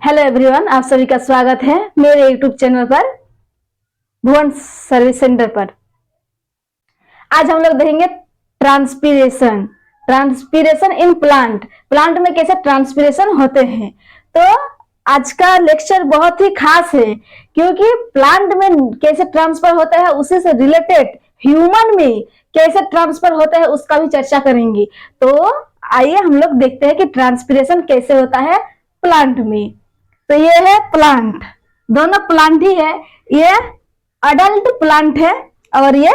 Hello everyone, आप सभी का स्वागत है मेरे यूट्यूब चैनल पर भुवन सर्विस सेंटर पर। आज हम लोग देखेंगे ट्रांसपीरेशन ट्रांसपीरेशन इन प्लांट में कैसे ट्रांसपीरेशन होते हैं। तो आज का लेक्चर बहुत ही खास है क्योंकि प्लांट में कैसे ट्रांसफर होता है उसी से रिलेटेड ह्यूमन में कैसे ट्रांसफर होता है उसका भी चर्चा करेंगे। तो आइए हम लोग देखते हैं कि ट्रांसपीरेशन कैसे होता है प्लांट में। तो ये है प्लांट, दोनों प्लांट ही है। ये अडल्ट प्लांट है और ये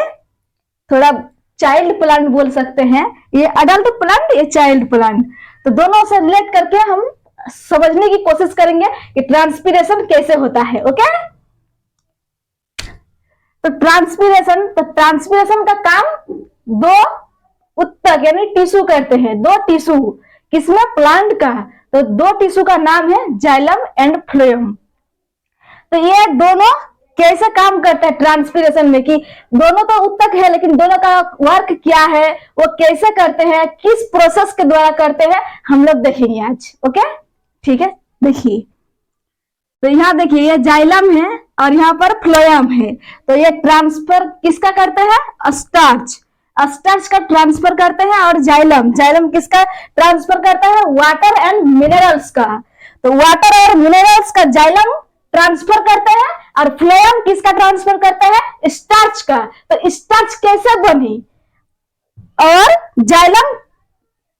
थोड़ा चाइल्ड प्लांट बोल सकते हैं। ये अडल्ट प्लांट, ये चाइल्ड प्लांट। तो दोनों से रिलेट करके हम समझने की कोशिश करेंगे कि ट्रांसपीरेशन कैसे होता है। ओके, तो ट्रांसपीरेशन का काम दो उत्तक यानी टिश्यू करते हैं। दो टिश्यू किसमें? प्लांट का। तो दो टिश्यू का नाम है जाइलम एंड फ्लोएम। तो ये दोनों कैसे काम करते हैं ट्रांसपीरेशन में, कि दोनों तो उत्तक है लेकिन दोनों का वर्क क्या है, वो कैसे करते हैं, किस प्रोसेस के द्वारा करते हैं, हम लोग देखेंगे आज। ओके, ठीक है। देखिए, तो यहाँ देखिए ये जाइलम है और यहाँ पर फ्लोएम है। तो ये ट्रांसफर किसका करते हैं? स्टार्च का ट्रांसफर करते हैं। और जाइलम किसका ट्रांसफर करता है? वाटर एंड मिनरल्स का। तो वाटर और मिनरल्स का जाइलम ट्रांसफर करते हैं और फ्लोएम किसका ट्रांसफर करता है? स्टार्च का। तो स्टार्च कैसे बनी और जाइलम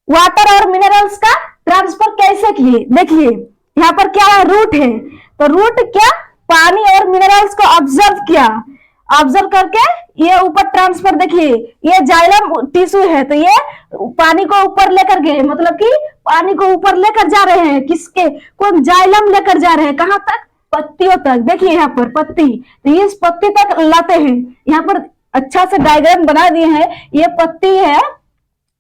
वाटर और मिनरल्स का ट्रांसफर कैसे किए? देखिए यहाँ पर क्या है? रूट है। तो रूट क्या? पानी और मिनरल्स को ऑब्जर्व किया, ऑब्जर्व करके ये ऊपर ट्रांसफर। देखिए ये जाइलम टिश्यू है तो ये पानी को ऊपर लेकर गए, मतलब कि पानी को ऊपर लेकर जा रहे हैं। किसके? कौन? जाइलम लेकर जा रहे हैं। कहां तक? पत्तियों तक। देखिए यहाँ पर पत्ती, तो ये इस पत्ती तक लाते हैं। यहाँ पर अच्छा से डायग्राम बना दिए हैं। ये पत्ती है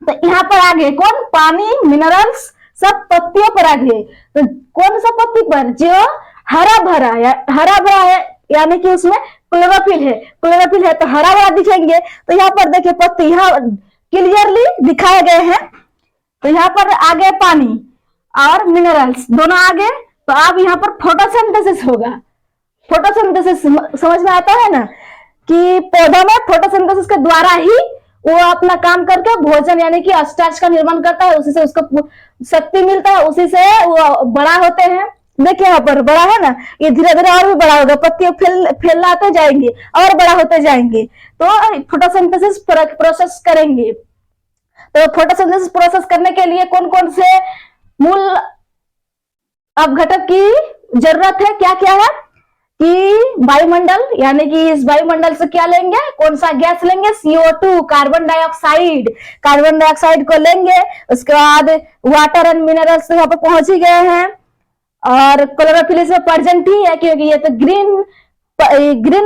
तो यहाँ पर आगे कौन? पानी, मिनरल्स सब पत्तियों पर आ गए। तो कौन सा पत्ती पर? जो हरा भरा है, यानी कि उसमें क्लोरोफिल है तो हरा भरा दिखेंगे। तो यहाँ पर देखिए पत्ती यहाँ क्लियरली दिखाए गए हैं। तो यहाँ पर आगे पानी और मिनरल्स दोनों आगे। तो अब यहाँ पर फोटोसिंथेसिस होगा। फोटोसिंथेसिस समझ में आता है ना, कि पौधा में फोटोसिंथेसिस के द्वारा ही वो अपना काम करके भोजन यानी कि स्टार्च का निर्माण करता है। उसी से उसको शक्ति मिलता है, उसी से वो बड़ा होते हैं। देखिए यहाँ पर बड़ा है ना, ये धीरे धीरे और भी बड़ा होगा, पत्तियां फैलाते जाएंगे और बड़ा होते जाएंगे। तो फोटोसिंथेसिस प्रोसेस करेंगे। तो फोटोसिंथेसिस प्रोसेस करने के लिए कौन कौन से मूल अपघटक की जरूरत है? क्या क्या है? कि वायुमंडल, यानी कि इस वायुमंडल से क्या लेंगे? कौन सा गैस लेंगे? CO2, कार्बन डाइऑक्साइड को लेंगे। उसके बाद वाटर एंड मिनरल्स यहाँ पर पहुंच ही गए हैं और क्लोरोफिल इसमें प्रेजेंट ही है क्योंकि ये तो ग्रीन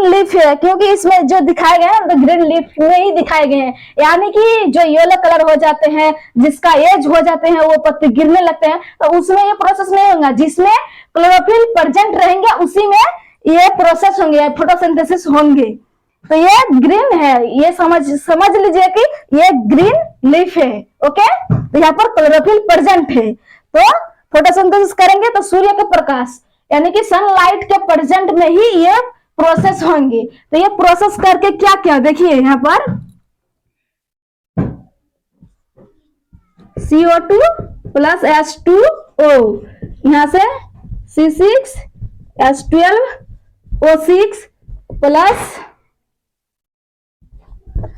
लीफ है, क्योंकि इसमें जो दिखाए गए हैं तो ग्रीन लीफ में ही दिखाए गए हैं। यानी कि जो येलो कलर हो जाते हैं, जिसका एज हो जाते हैं, वो पत्ते गिरने लगते हैं, तो उसमें ये प्रोसेस नहीं होगा। जिसमें क्लोरोफिल प्रेजेंट रहेंगे उसी में ये प्रोसेस होंगे, फोटोसिंथेसिस होंगे। तो ये ग्रीन है, ये समझ लीजिए कि ये ग्रीन लीफ है। ओके, तो यहाँ पर क्लोरोफिल प्रेजेंट है। तो फोटोसिंथेसिस करेंगे तो सूर्य के प्रकाश यानी कि सनलाइट के प्रेजेंट में ही ये प्रोसेस होंगे। तो ये प्रोसेस करके क्या क्या? देखिए यहाँ पर CO2 प्लस H2O, यहाँ से C6H12O6 प्लस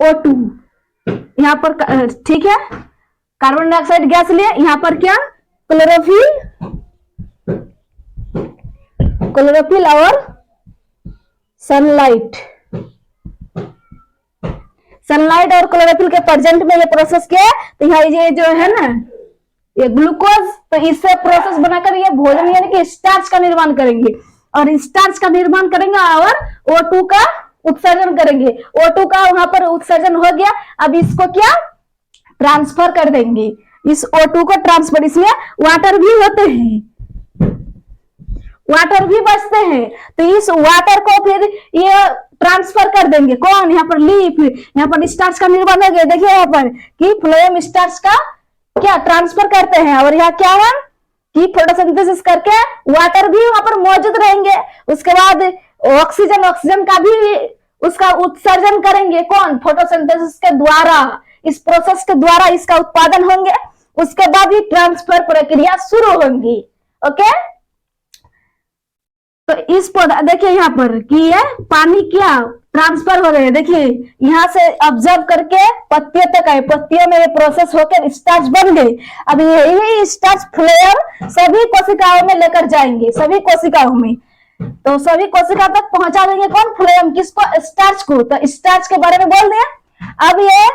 O2 यहाँ पर, ठीक है। कार्बन डाइऑक्साइड गैस लिए। यहाँ पर क्या? क्लोरोफिल और सनलाइट और क्लोरोफिल के प्रेजेंट में ये प्रोसेस किया है। तो यहाँ ये जो है ना, ये ग्लूकोज, तो इससे प्रोसेस बनाकर ये भोजन यानी कि स्टार्च का निर्माण करेंगे और स्टार्च का निर्माण करेंगे और O2 का उत्सर्जन करेंगे। O2 का वहां पर उत्सर्जन हो गया। अब इसको क्या? ट्रांसफर कर देंगे। इस O2 को ट्रांसफर, इसमें वाटर भी होते हैं, वाटर भी बचते हैं। तो इस वाटर को फिर ये ट्रांसफर कर देंगे। कौन? यहाँ पर लीफ, यहाँ पर स्टार्च का निर्माण हो गया। देखिए यहाँ पर कि फ्लोएम स्टार्च का क्या ट्रांसफर करते हैं। और यहाँ क्या है? कि फोटोसिंथेसिस करके वाटर भी वहां पर मौजूद रहेंगे। उसके बाद ऑक्सीजन का भी उसका उत्सर्जन करेंगे, कौन? फोटोसिंथेसिस के द्वारा, इस प्रोसेस के द्वारा इसका उत्पादन होंगे। उसके बाद ही ट्रांसफर प्रक्रिया शुरू होंगी। ओके, तो इस पौधा देखिए यहाँ पर कि ये पानी क्या ट्रांसफर हो रहे हैं। देखिए यहाँ से ऑब्जर्व करके पत्तियों तक आए, पत्तियों में ये प्रोसेस होकर स्टार्च बन गई। अब यही स्टार्च फ्लोएम सभी कोशिकाओं में लेकर जाएंगे, सभी कोशिकाओं में। तो सभी कोशिका तक पहुंचा देंगे, कौन? फ्लोएम। किसको? स्टार्च को। तो स्टार्च के बारे में बोल दिया। अब ये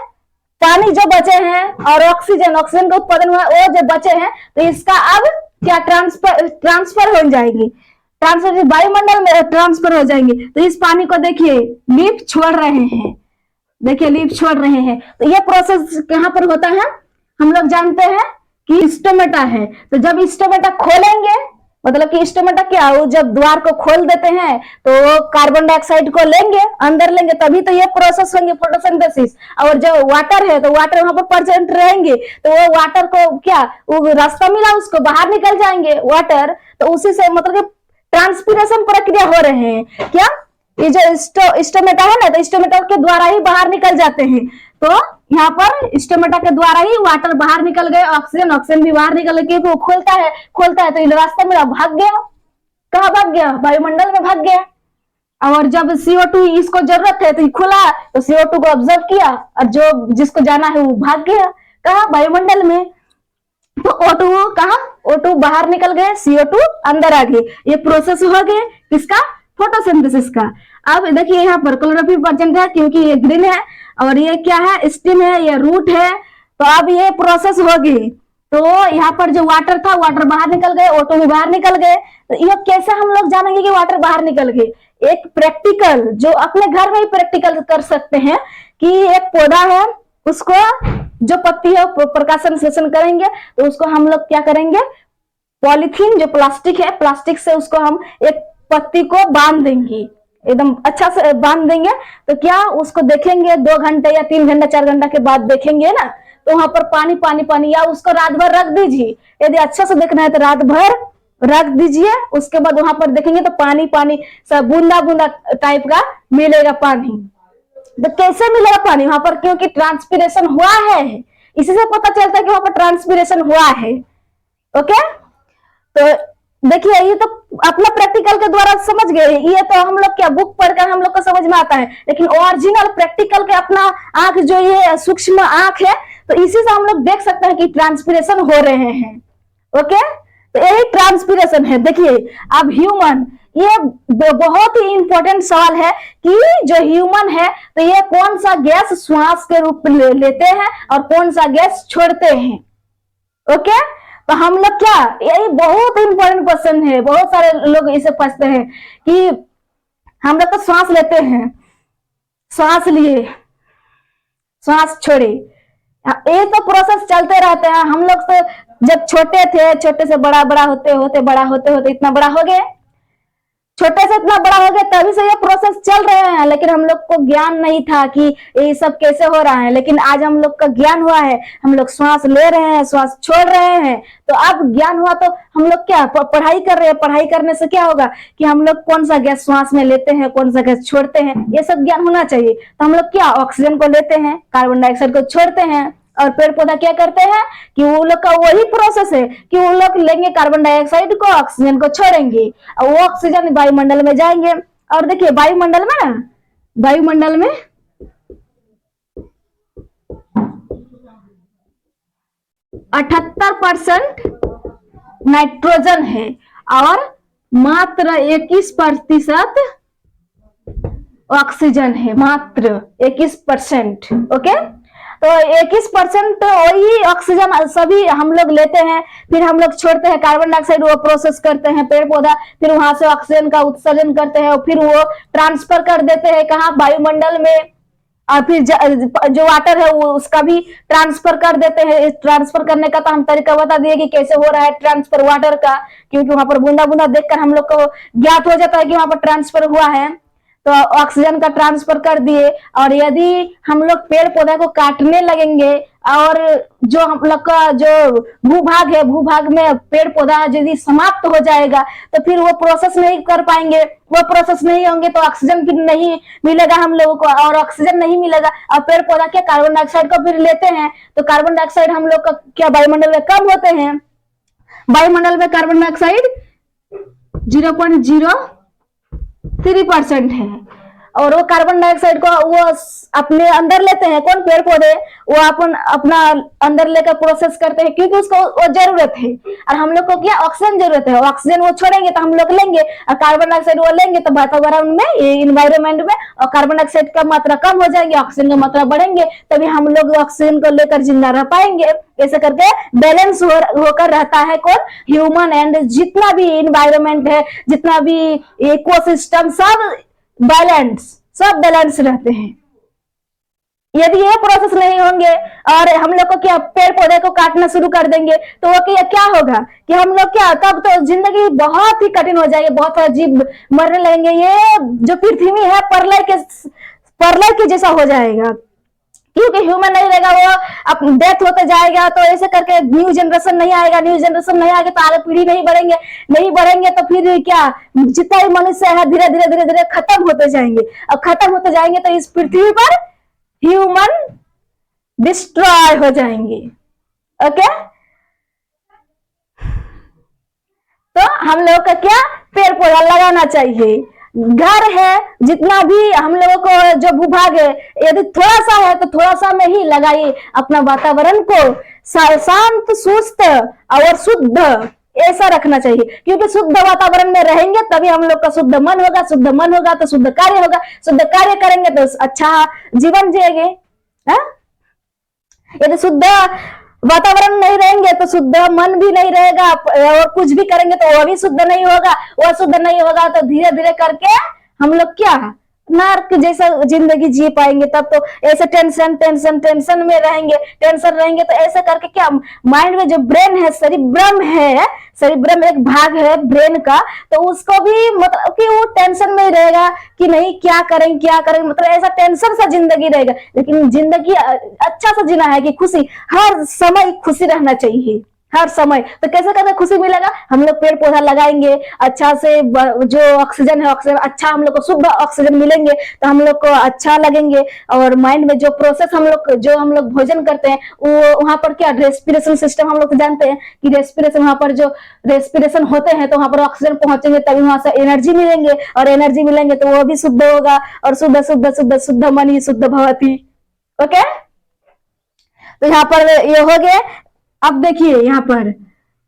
पानी जो बचे हैं और ऑक्सीजन का उत्पादन हुआ, वो जो बचे हैं, तो इसका अब क्या ट्रांसफर हो जाएगी, ट्रांसफर वायुमंडल में ट्रांसफर हो जाएंगे। तो इस पानी को देखिए लीफ छोड़ रहे हैं, देखिए लीफ छोड़ रहे हैं। तो ये प्रोसेस कहां पर होता है? हम लोग जानते हैं कि स्टोमेटा है। तो जब स्टोमेटा खोलेंगे, मतलब कि स्टोमेटा क्या, वो जब द्वार को खोल देते हैं तो वो कार्बन डाइऑक्साइड को लेंगे, अंदर लेंगे, तभी तो ये प्रोसेस होंगे फोटोसिंथेसिस। और जो वाटर है तो वाटर वहां पर प्रेजेंट रहेंगे, तो वो वाटर को क्या, वो रास्ता मिला उसको, बाहर निकल जाएंगे वाटर। तो उसी से मतलब ट्रांसपिरेशन प्रक्रिया हो रहे हैं। क्या ये जो स्टोमेटा है ना, तो स्टोमेटा के द्वारा ही बाहर निकल जाते हैं। तो यहाँ पर स्टोमेटा के द्वारा ही वाटर बाहर निकल गए, ऑक्सीजन भी बाहर निकल गए, क्योंकि वो खोलता है तो रास्ता में भाग गया। कहाँ भाग गया? वायुमंडल में भाग गया। और जब CO2 इसको जरूरत है तो खुला, तो CO2 को ऑब्जर्व किया और जो जिसको जाना है वो भाग गया। कहाँ? वायुमंडल में। तो O2 कहा? O2 बाहर निकल गए, CO2 अंदर आ गए। ये प्रोसेस हो गए किसका? फोटोसिंथेसिस का। अब देखिए यहाँ पर क्लोरोफिल प्रेजेंट है क्योंकि ये ग्रीन है, और ये क्या है? स्टेम है, ये रूट है। तो अब ये प्रोसेस हो गई। तो यहाँ पर जो वाटर था, वाटर बाहर निकल गए, O2 भी बाहर निकल गए। तो ये कैसे हम लोग जानेंगे कि वाटर बाहर निकल गए? एक प्रैक्टिकल, जो अपने घर में ही प्रैक्टिकल कर सकते हैं कि एक पौधा है, उसको जो पत्ती है प्रकाश संश्लेषण करेंगे, तो उसको हम लोग क्या करेंगे? पॉलीथीन जो प्लास्टिक है, प्लास्टिक से उसको हम एक पत्ती को बांध देंगे, एकदम अच्छा से बांध देंगे। तो क्या उसको देखेंगे 2 घंटे या 3 घंटा 4 घंटा के बाद देखेंगे ना, तो वहां पर पानी पानी पानी, या उसको रात भर रख दीजिए। यदि अच्छे से देखना है तो रात भर रख दीजिए। उसके बाद वहां पर देखेंगे तो पानी पानी सब बूंदा बूंदा टाइप का मिलेगा पानी। तो कैसे मिलेगा पानी वहां पर? क्योंकि ट्रांसपिरेशन हुआ है, इसी से पता चलता है कि वहां पर ट्रांसपिरेशन हुआ है। ओके, तो देखिए ये तो अपना प्रैक्टिकल के द्वारा समझ गए। ये तो हम लोग क्या बुक पढ़कर हम लोग को समझ में आता है, लेकिन ओरिजिनल प्रैक्टिकल के अपना आंख जो ये सूक्ष्म आंख है, तो इसी से हम लोग देख सकते हैं कि ट्रांसपिरेशन हो रहे हैं। ओके, तो यही ट्रांसपिरेशन है। देखिए अब ह्यूमन, ये बहुत ही इंपॉर्टेंट सवाल है कि जो ह्यूमन है तो ये कौन सा गैस श्वास के रूप में लेते हैं और कौन सा गैस छोड़ते हैं। ओके, तो हम लोग क्या, यही बहुत इंपॉर्टेंट क्वेश्चन है। बहुत सारे लोग इसे पूछते हैं कि हम लोग तो श्वास लेते हैं, श्वास लिए श्वास छोड़े, ये तो प्रोसेस चलते रहते हैं। हम लोग तो जब छोटे थे, छोटे से बड़ा, बड़ा होते होते बड़ा होते होते इतना बड़ा हो गए, छोटे से इतना बड़ा हो गया, तभी से ये प्रोसेस चल रहे हैं। लेकिन हम लोग को ज्ञान नहीं था कि ये सब कैसे हो रहा है, लेकिन आज हम लोग का ज्ञान हुआ है। हम लोग श्वास ले रहे हैं, श्वास छोड़ रहे हैं। तो अब ज्ञान हुआ तो हम लोग क्या पढ़ाई कर रहे हैं। पढ़ाई करने से क्या होगा कि हम लोग कौन सा गैस श्वास में लेते हैं, कौन सा गैस छोड़ते हैं, ये सब ज्ञान होना चाहिए। तो हम लोग क्या ऑक्सीजन को लेते हैं, कार्बन डाइऑक्साइड को छोड़ते हैं। और पेड़ पौधा क्या करते हैं कि वो लोग का वही प्रोसेस है कि वो लोग लेंगे कार्बन डाइऑक्साइड को, ऑक्सीजन को छोड़ेंगे, और वो ऑक्सीजन वायुमंडल में जाएंगे। और देखिए वायुमंडल में ना, वायुमंडल में 78% नाइट्रोजन है और मात्र 21% ऑक्सीजन है, मात्र 21%। ओके, तो 21% वही ऑक्सीजन सभी हम लोग लेते हैं, फिर हम लोग छोड़ते हैं कार्बन डाइऑक्साइड, वो प्रोसेस करते हैं पेड़ पौधा, फिर वहां से ऑक्सीजन का उत्सर्जन करते हैं, और फिर वो ट्रांसफर कर देते हैं कहाँ, वायुमंडल में। और फिर जो वाटर है वो उसका भी ट्रांसफर कर देते हैं। ट्रांसफर करने का तो हम तरीका बता दिए कि कैसे हो रहा है ट्रांसफर वाटर का, क्योंकि वहां पर बूंदा बूंदा देखकर हम लोग को ज्ञात हो जाता है कि वहां पर ट्रांसफर हुआ है। तो ऑक्सीजन का ट्रांसफर कर दिए। और यदि हम लोग पेड़ पौधा को काटने लगेंगे और जो हम लोग का जो भूभाग है, भूभाग में पेड़ पौधा यदि समाप्त हो जाएगा तो फिर वो प्रोसेस नहीं कर पाएंगे, वो प्रोसेस नहीं होंगे तो ऑक्सीजन फिर नहीं मिलेगा हम लोगों को, और ऑक्सीजन नहीं मिलेगा और पेड़ पौधा क्या कार्बन डाइऑक्साइड को फिर लेते हैं, तो कार्बन डाइऑक्साइड हम लोग का क्या वायुमंडल में कम होते हैं। वायुमंडल में कार्बन डाइऑक्साइड 0.03% है, और वो कार्बन डाइऑक्साइड को वो अपने अंदर लेते हैं, कौन, पेड़ पौधे, वो अपन अपना अंदर लेकर प्रोसेस करते हैं क्योंकि उसको वो जरूरत है। और हम लोग को क्या, ऑक्सीजन जरूरत है, ऑक्सीजन वो छोड़ेंगे तो हम लोग लेंगे, और कार्बन डाइऑक्साइड वो लेंगे तो वातावरण में, इन्वायरमेंट में और कार्बन डाइऑक्साइड का मात्रा कम हो जाएंगे, ऑक्सीजन की मात्रा बढ़ेंगे, तभी हम लोग ऑक्सीजन को लेकर जिंदा रह पाएंगे। ऐसे करके बैलेंस होकर रहता है कौन, ह्यूमन एंड जितना भी इन्वायरमेंट है, जितना भी इकोसिस्टम, सब बैलेंस रहते हैं। यदि ये प्रोसेस नहीं होंगे और हम लोग को क्या पेड़ पौधे को काटना शुरू कर देंगे तो वो क्या होगा कि हम लोग क्या, तब तो जिंदगी बहुत ही कठिन हो जाएगी, बहुत सारे जीव मरने लगेंगे, ये जो पृथ्वी है प्रलय के जैसा हो जाएगा, क्योंकि ह्यूमन नहीं रहेगा, वो अब डेथ होते जाएगा, तो ऐसे करके न्यू जनरेशन नहीं आएगा तो आगे पीढ़ी नहीं बढ़ेंगे तो फिर क्या, जितना भी मनुष्य है धीरे धीरे खत्म होते जाएंगे, अब खत्म होते जाएंगे तो इस पृथ्वी पर ह्यूमन डिस्ट्रॉय हो जाएंगे। ओके, तो हम लोग का क्या, पेड़ पौधा लगाना चाहिए। घर है, जितना भी हम लोगों को जो भूभाग है, यदि थोड़ा सा है तो थोड़ा सा में ही लगाइए, अपना वातावरण को शांत, सुस्त और शुद्ध ऐसा रखना चाहिए, क्योंकि शुद्ध वातावरण में रहेंगे तभी हम लोग का शुद्ध मन होगा तो शुद्ध कार्य होगा, शुद्ध कार्य करेंगे तो अच्छा जीवन जिएंगे। यदि शुद्ध वातावरण नहीं रहेंगे तो शुद्ध मन भी नहीं रहेगा, और कुछ भी करेंगे तो वो भी शुद्ध नहीं होगा, वो शुद्ध नहीं होगा तो धीरे धीरे करके हम लोग क्या, नर्क जैसा जिंदगी जी पाएंगे। तब तो ऐसे टेंशन में रहेंगे तो ऐसा करके क्या, माइंड में जो ब्रेन है, सेरिब्रम एक भाग है ब्रेन का, तो उसको भी मतलब कि वो टेंशन में रहेगा कि नहीं क्या करेंगे, मतलब ऐसा टेंशन सा जिंदगी रहेगा। लेकिन जिंदगी अच्छा सा जीना है कि खुशी, हर समय खुशी रहना चाहिए, हर समय। तो कैसे कैसे खुशी मिलेगा, हम लोग पेड़ पौधा लगाएंगे, अच्छा से जो ऑक्सीजन है, ऑक्सीजन अच्छा, हम लोग को शुद्ध ऑक्सीजन मिलेंगे तो हम लोग को अच्छा लगेंगे। और माइंड में जो प्रोसेस हम लोग भोजन करते हैं, वो वहां पर क्या, रेस्पिरेशन सिस्टम, हम लोग तो जानते हैं कि रेस्पिरेशन, वहां पर जो रेस्पिरेशन होते हैं तो वहां पर ऑक्सीजन पहुंचेंगे तभी वहां से एनर्जी मिलेंगे, और एनर्जी मिलेंगे तो वो भी शुद्ध होगा, और शुद्ध मनी शुद्ध भवति। ओके, तो यहाँ पर ये हो गया। अब देखिए यहाँ पर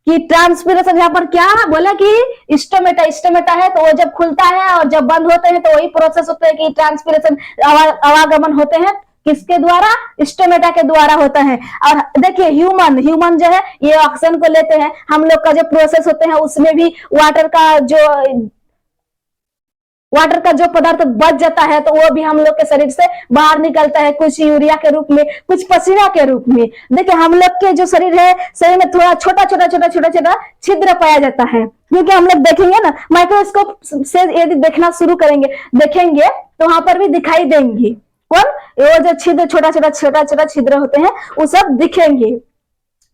कि ट्रांसपिरेशन, यहाँ पर क्या बोला कि स्टोमेटा है, तो वो जब खुलता है और जब बंद होते हैं तो वही प्रोसेस होता है कि ट्रांसपिरेशन, आवागमन होते हैं, किसके द्वारा, स्टोमेटा के द्वारा होता है। और देखिए ह्यूमन जो है ये ऑक्सीजन को लेते हैं, हम लोग का जो प्रोसेस होते हैं उसमें भी वाटर का जो पदार्थ बच जाता है तो वो भी हम लोग के शरीर से बाहर निकलता है, कुछ यूरिया के रूप में, कुछ पसीना के रूप में। देखिए हम लोग के जो शरीर है, शरीर में थोड़ा छोटा छिद्र पाया जाता है, क्योंकि हम लोग देखेंगे ना माइक्रोस्कोप से यदि देखना शुरू देखेंगे तो वहां पर भी दिखाई देंगे, कौन, वो जो छिद्र छोटा छिद्र होते हैं वो सब दिखेंगे,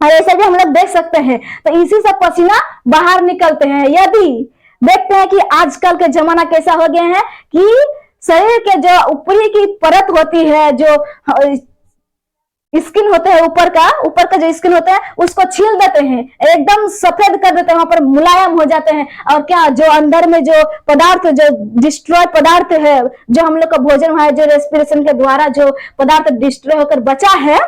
और ऐसे भी हम लोग देख सकते हैं। तो इसी से पसीना बाहर निकलते हैं। यदि देखते हैं कि आजकल के जमाना कैसा हो गया है कि शरीर के जो ऊपरी की परत होती है, जो स्किन होते हैं, ऊपर का जो स्किन होता है उसको छील देते हैं, एकदम सफेद कर देते हैं, वहां पर मुलायम हो जाते हैं। और क्या, जो अंदर में जो पदार्थ, जो डिस्ट्रॉय पदार्थ है, जो हम लोग का भोजन हुआ है, जो रेस्पिरेशन के द्वारा जो पदार्थ डिस्ट्रॉय होकर बचा है,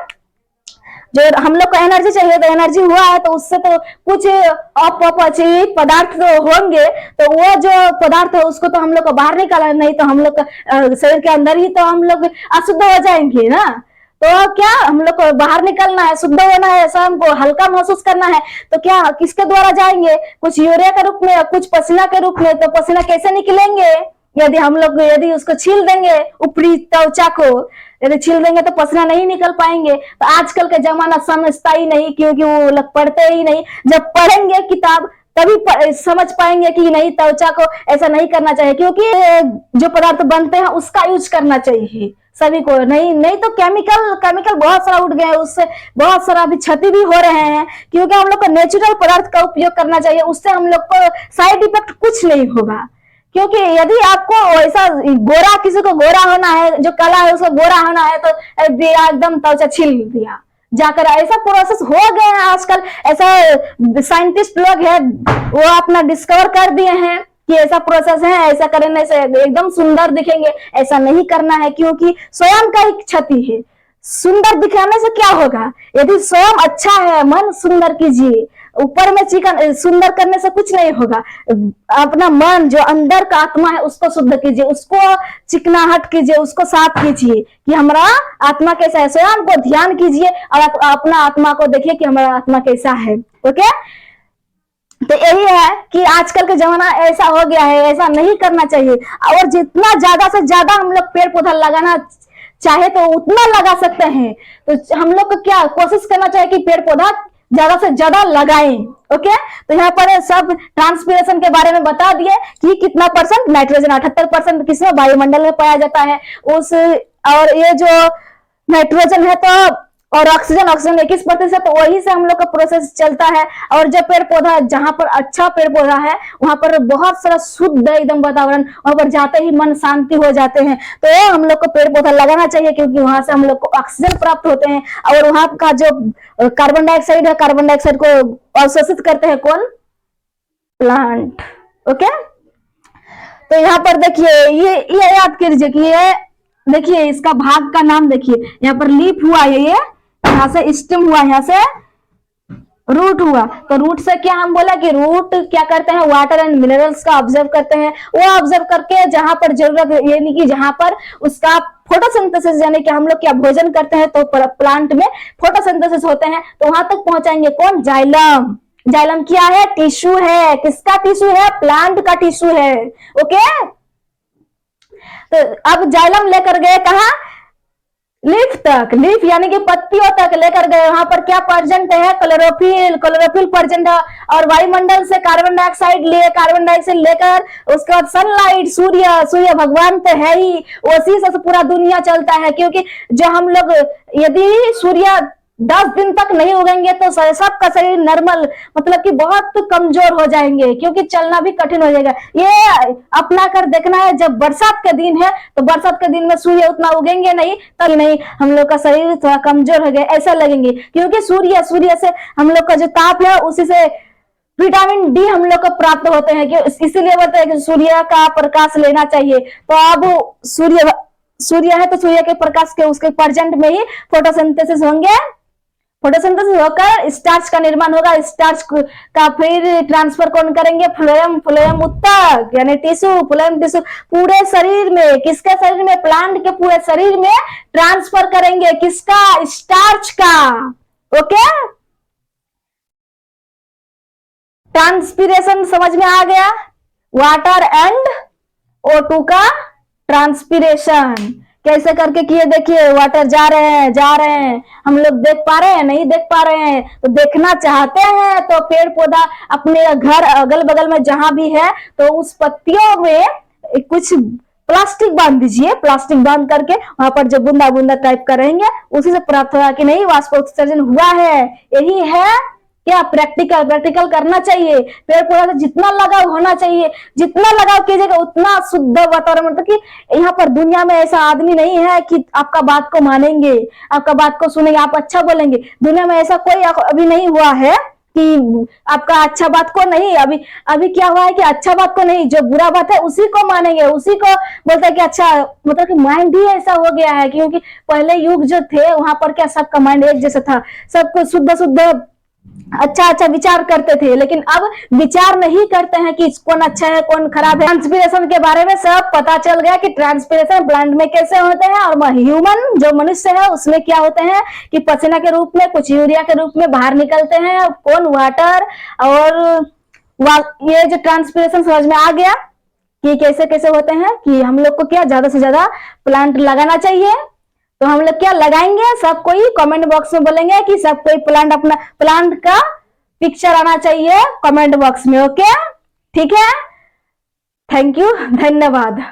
जो हम लोग को एनर्जी चाहिए, तो एनर्जी हुआ है तो उससे तो कुछ अपचयी पदार्थ तो होंगे, तो वो जो पदार्थ है उसको तो हम लोग को बाहर निकालना, नहीं तो हम लोग शरीर के अंदर ही तो हम लोग अशुद्ध हो जाएंगे ना। तो क्या, हम लोग को बाहर निकलना है, शुद्ध होना है, ऐसा हमको हल्का महसूस करना है, तो क्या, किसके द्वारा जाएंगे, कुछ यूरिया के रूप में, कुछ पसीना के रूप में। तो पसीना कैसे निकलेंगे, यदि उसको छील देंगे, ऊपरी त्वचा को यदि छील देंगे तो पसीना नहीं निकल पाएंगे। तो आजकल का जमाना समझता ही नहीं, क्योंकि वो लोग पढ़ते ही नहीं। जब पढ़ेंगे किताब तभी समझ पाएंगे कि नहीं त्वचा को ऐसा नहीं करना चाहिए, क्योंकि जो पदार्थ बनते हैं उसका यूज करना चाहिए सभी को। नहीं तो केमिकल बहुत सारा उठ गए हैं, उससे बहुत सारा अभी क्षति भी हो रहे हैं, क्योंकि हम लोग को नेचुरल पदार्थ का उपयोग करना चाहिए। उससे हम लोग को साइड इफेक्ट कुछ नहीं होगा, क्योंकि यदि आपको ऐसा गोरा, किसी को गोरा होना है, जो काला है उसको गोरा होना है, तो एकदम त्वचा छील दिया जाकर, ऐसा प्रोसेस हो गया है आजकल। ऐसा साइंटिस्ट लोग है वो अपना डिस्कवर कर दिए हैं कि ऐसा प्रोसेस है, ऐसा करने से एकदम सुंदर दिखेंगे। ऐसा नहीं करना है, क्योंकि स्वयं का ही क्षति है। सुंदर दिखाने से क्या होगा? यदि स्वयं अच्छा है, मन सुंदर कीजिए, ऊपर में चिकन सुंदर करने से कुछ नहीं होगा। अपना मन जो अंदर का आत्मा है उसको शुद्ध कीजिए, उसको चिकनाहट कीजिए, उसको साफ कीजिए कि हमारा आत्मा कैसा है। स्वयं को ध्यान कीजिए और अपना आत्मा को देखिए कि हमारा आत्मा कैसा है। ओके, तो यही है कि आजकल का जमाना ऐसा हो गया है, ऐसा नहीं करना चाहिए। और जितना ज्यादा से ज्यादा हम लोग पेड़ पौधा लगाना चाहे तो उतना लगा सकते हैं। तो हम लोग को क्या कोशिश करना चाहिए कि पेड़ पौधा ज्यादा से ज्यादा लगाएं। ओके, तो यहाँ पर सब ट्रांसपीरेशन के बारे में बता दिए कि कितना परसेंट नाइट्रोजन 78% किसमें वायुमंडल में पाया जाता है उस, और ये जो नाइट्रोजन है तो और ऑक्सीजन 21%, तो वही से हम लोग का प्रोसेस चलता है। और जब पेड़ पौधा, जहां पर अच्छा पेड़ पौधा है वहां पर बहुत सारा शुद्ध एकदम वातावरण, वहां पर जाते ही मन शांति हो जाते हैं। तो हम लोग को पेड़ पौधा लगाना चाहिए, क्योंकि वहां से हम लोग को ऑक्सीजन प्राप्त होते हैं। और वहां का जो कार्बन डाइऑक्साइड है, कार्बन डाइऑक्साइड को अवशोषित करते हैं कौन? प्लांट। ओके, तो यहाँ पर देखिए ये याद कीजिए कि ये देखिए इसका भाग का नाम देखिए, यहाँ पर लीफ हुआ है, ये यहाँ से स्टेम हुआ, यहाँ से रूट हुआ। तो रूट से क्या हम बोला कि रूट क्या करते हैं? वाटर एंड मिनरल्स का ऑब्जर्व करते हैं। वो ऑब्जर्व करके जहां पर जरूरत है, यानी कि जहां पर उसका फोटोसिंथेसिस, यानी कि हम लोग क्या भोजन करते हैं तो प्लांट में फोटोसिंथेसिस होते हैं, तो वहां तक पहुंचाएंगे कौन? जाइलम। जाइलम क्या है? टिश्यू है। किसका टिश्यू है? प्लांट का टिश्यू है। ओके, तो अब जाइलम लेकर गए कहा? लीफ तक। लीफ यानी कि पत्तियों तक लेकर गए। वहां पर क्या प्रेजेंट है? क्लोरोफिल। क्लोरोफिल प्रेजेंट है। और वायुमंडल से कार्बन डाइऑक्साइड लिए, कार्बन डाइऑक्साइड लेकर उसके बाद सनलाइट, सूर्य भगवान तो है ही, उसी से पूरा दुनिया चलता है। क्योंकि जो हम लोग, यदि सूर्य 10 दिन तक नहीं उगेंगे तो सबका शरीर नॉर्मल, मतलब कि बहुत कमजोर हो जाएंगे, क्योंकि चलना भी कठिन हो जाएगा। ये अपना कर देखना है। जब बरसात का दिन है तो बरसात के दिन में सूर्य उतना उगेंगे नहीं, तब नहीं हम लोग का शरीर थोड़ा कमजोर हो गया ऐसा लगेंगे, क्योंकि सूर्य से हम लोग का जो ताप है उसी से विटामिन डी हम लोग को प्राप्त होते हैं। कि इसीलिए बोलते हैं कि सूर्य का प्रकाश लेना चाहिए। तो अब सूर्य है तो सूर्य के प्रकाश के उसके प्रेजेंट में ही फोटोसिंथेसिस होंगे। फोटोसिंथेसिस होकर स्टार्च का निर्माण होगा। स्टार्च का फिर ट्रांसफर कौन करेंगे? फ्लोएम। फ्लोएम ऊतक यानी टिश्यू। फ्लोएम टिश्यू पूरे शरीर में, किसके शरीर में? प्लांट के पूरे शरीर में ट्रांसफर करेंगे। किसका? स्टार्च का। ओके, ट्रांसपीरेशन समझ में आ गया? वाटर एंड O2 का ट्रांसपीरेशन कैसे करके किए देखिए। वाटर जा रहे हैं, हम लोग देख पा रहे हैं? नहीं देख पा रहे हैं। तो देखना चाहते हैं तो पेड़ पौधा अपने घर अगल बगल में जहां भी है तो उस पत्तियों में कुछ प्लास्टिक बांध दीजिए। प्लास्टिक बांध करके वहां पर जो बूंदा बूंदा टाइप का रहेंगे उसी से प्राप्त होगा कि नहीं वाष्पोत्सर्जन हुआ है। यही है क्या? प्रैक्टिकल करना चाहिए। पेड़ पौधा जितना लगाव होना चाहिए, जितना लगाव कीजिएगा उतना शुद्ध वातावरण। मतलब कि यहाँ पर दुनिया में ऐसा आदमी नहीं है कि आपका बात को मानेंगे, आपका बात को सुनेंगे, आप अच्छा बोलेंगे। दुनिया में ऐसा कोई अभी नहीं हुआ है कि आपका अच्छा बात को नहीं। अभी क्या हुआ है कि अच्छा बात को नहीं, जो बुरा बात है उसी को मानेंगे, उसी को बोलते हैं कि अच्छा, मतलब कि माइंड ही ऐसा हो गया है। क्योंकि पहले युग जो थे वहां पर क्या सबका माइंड एक जैसा था, सबको शुद्ध अच्छा विचार करते थे। लेकिन अब विचार नहीं करते हैं कि कौन अच्छा है कौन खराब है। ट्रांसपीरेशन के बारे में सब पता चल गया कि ट्रांसपीरेशन प्लांट में कैसे होते हैं, और ह्यूमन जो मनुष्य है उसमें क्या होते हैं कि पसीना के रूप में, कुछ यूरिया के रूप में बाहर निकलते हैं, कौन वाटर। और ये जो ट्रांसपीरेशन समझ में आ गया कि कैसे कैसे होते हैं, कि हम लोग को क्या ज्यादा से ज्यादा प्लांट लगाना चाहिए। तो हम लोग क्या लगाएंगे? सब कोई कमेंट बॉक्स में बोलेंगे कि सब कोई प्लांट अपना प्लांट का पिक्चर आना चाहिए कमेंट बॉक्स में। ओके, ठीक है, थैंक यू, धन्यवाद।